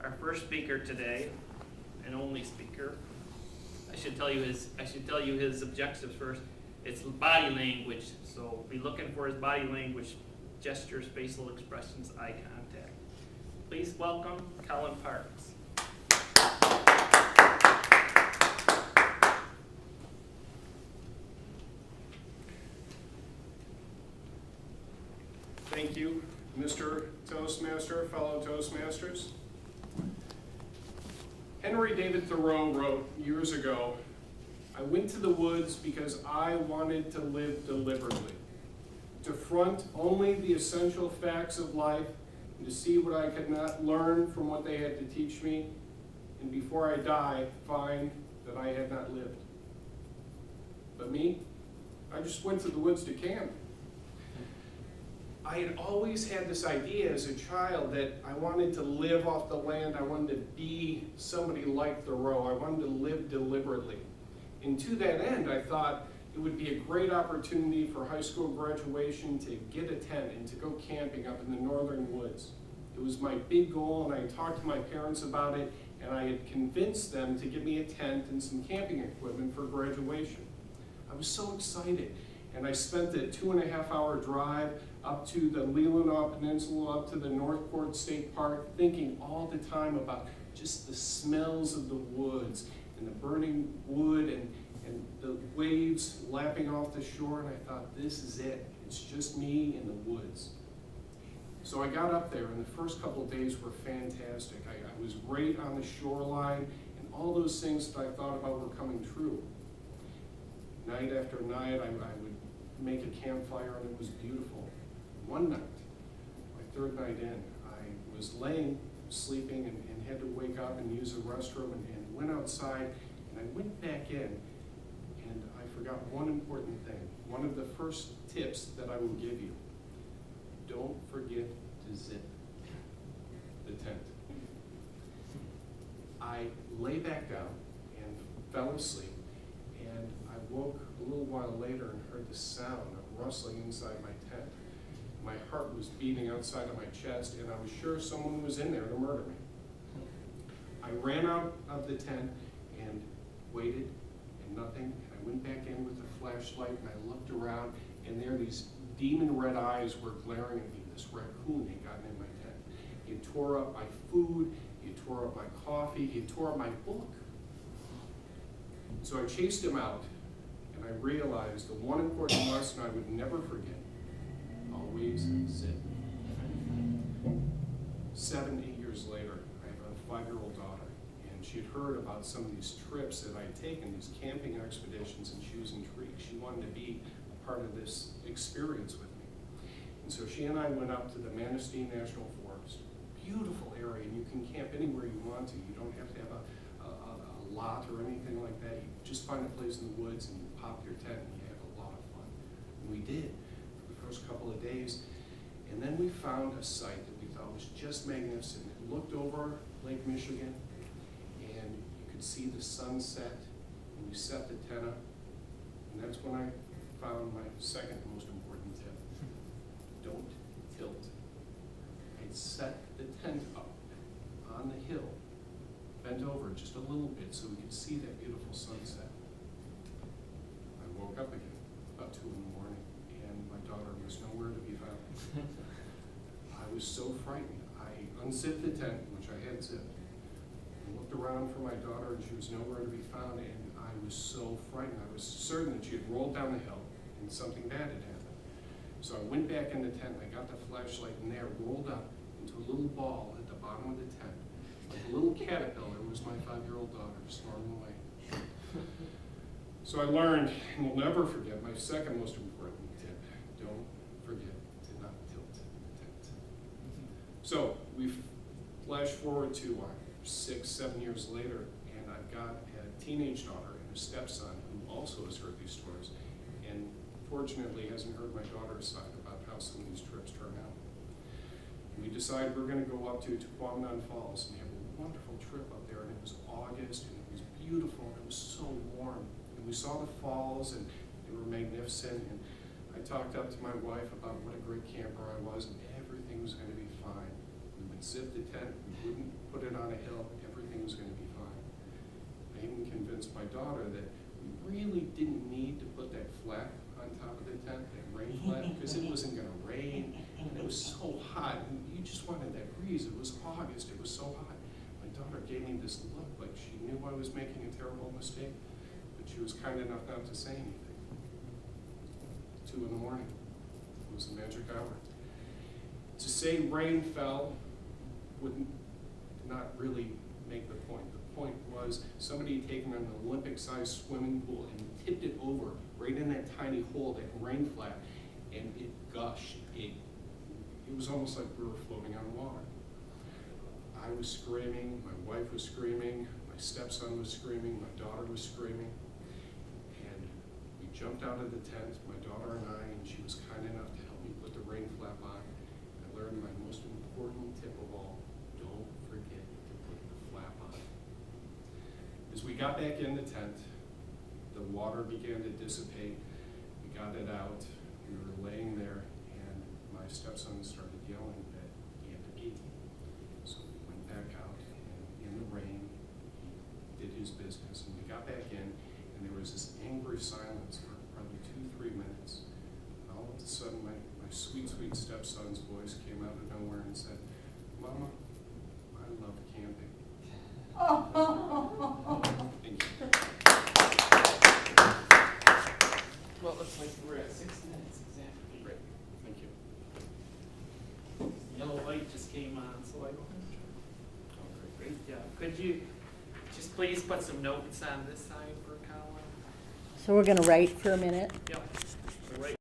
Our first speaker today, and only speaker, I should tell you his objectives first. It's body language, so be looking for his body language, gestures, facial expressions, eye contact. Please welcome Colin Parks. Thank you, Mr. Toastmaster, fellow Toastmasters. Henry David Thoreau wrote years ago, "I went to the woods because I wanted to live deliberately, to front only the essential facts of life and to see what I could not learn from what they had to teach me, and before I die, find that I had not lived." But me, I just went to the woods to camp. I had always had this idea as a child that I wanted to live off the land. I wanted to be somebody like Thoreau. I wanted to live deliberately. And to that end, I thought it would be a great opportunity for high school graduation to get a tent and to go camping up in the northern woods. It was my big goal, and I talked to my parents about it, and I had convinced them to give me a tent and some camping equipment for graduation. I was so excited, and I spent the 2.5-hour drive up to the Leelanau Peninsula, up to the Northport State Park, thinking all the time about just the smells of the woods and the burning wood and the waves lapping off the shore, and I thought, this is it. It's just me in the woods. So I got up there, and the first couple of days were fantastic. I was right on the shoreline, and all those things that I thought about were coming true. Night after night, I would make a campfire, and it was beautiful. One night, my third night in, I was sleeping, and had to wake up and use the restroom, and went outside, and I went back in, and I forgot one important thing. One of the first tips that I will give you: don't forget to zip the tent. I lay back down and fell asleep, and I woke a little while later and heard the sound of rustling inside my tent. My heart was beating outside of my chest, and I was sure someone was in there to murder me. I ran out of the tent and waited, and nothing, and I went back in with a flashlight, and I looked around, and there these demon red eyes were glaring at me. This raccoon had gotten in my tent. He had tore up my food, he had tore up my coffee, he had tore up my book. So I chased him out, and I realized the one important lesson I would never forget: always zip. 7, 8 years later, I have a 5-year-old daughter, and she had heard about some of these trips that I'd taken, these camping expeditions, and she was intrigued. She wanted to be a part of this experience with me. And so she and I went up to the Manistee National Forest. Beautiful area, and you can camp anywhere you want to. You don't have to have a lot or anything like that. You just find a place in the woods and you pop your tent, and you have a lot of fun. And we did for the first couple of days. And then we found a site that we thought was just magnificent. It looked over Lake Michigan, and you could see the sunset, and we set the tent up. And that's when I found my second most important tip: don't tilt. I'd set the tent up on the hill, bent over just a little bit so we could see that beautiful sunset. I woke up again about 2 in the morning, and my daughter was nowhere to be found. I was so frightened. I unzipped the tent, which I had zipped, and looked around for my daughter, and she was nowhere to be found, and I was so frightened. I was certain that she had rolled down the hill and something bad had happened. So I went back in the tent, and I got the flashlight, and there, rolled up into a little ball at the bottom of the tent, like a little caterpillar, was my 5-year-old daughter snoring away. So I learned, and will never forget, my second most important tip: don't forget to not tilt the tent. So we flash forward to 6, 7 years later, and I've got a teenage daughter and a stepson who also has heard these stories, and fortunately hasn't heard my daughter's side about how some of these trips turn out. We decided we're going to go up to Quamanon Falls and have a wonderful trip up there, and it was August, and it was beautiful, and it was so warm. And we saw the falls, and they were magnificent, and I talked up to my wife about what a great camper I was, and everything was going to be fine. We went would zip the tent, we wouldn't put it on a hill, everything was gonna be fine. I even convinced my daughter that we really didn't need to put that flap on top of the tent, that rain flap, because it wasn't gonna rain, and it was so hot, and you just wanted that breeze. It was August, it was so hot. My daughter gave me this look like she knew I was making a terrible mistake, but she was kind enough not to say anything. 2 in the morning, it was a magic hour. To say rain fell would not really make the point. The point was somebody had taken an Olympic-sized swimming pool and tipped it over right in that tiny hole, that rain flap, and it gushed. It was almost like we were floating on water. I was screaming, my wife was screaming, my stepson was screaming, my daughter was screaming, and we jumped out of the tent, my daughter and I, and she was kind enough to help me put the rain flap on. I learned my most important tip of all: don't forget to put the flap on. As we got back in the tent, the water began to dissipate. We got it out. We were laying there, and my stepson started yelling that he had to pee. So we went back out, and in the rain, he did his business, and we got back in, and there was this angry silence for probably 2-3 minutes. And all of a sudden, my sweet, sweet stepson's voice came out of nowhere and said, "Mama, I love camping." Thank you. Well, it looks like we're at 6 minutes exactly. Great. Thank you. Yellow light just came on, so I don't have to. Oh, great. Great job. Could you just please put some notes on this side for Colin? So we're gonna write for a minute. Yep.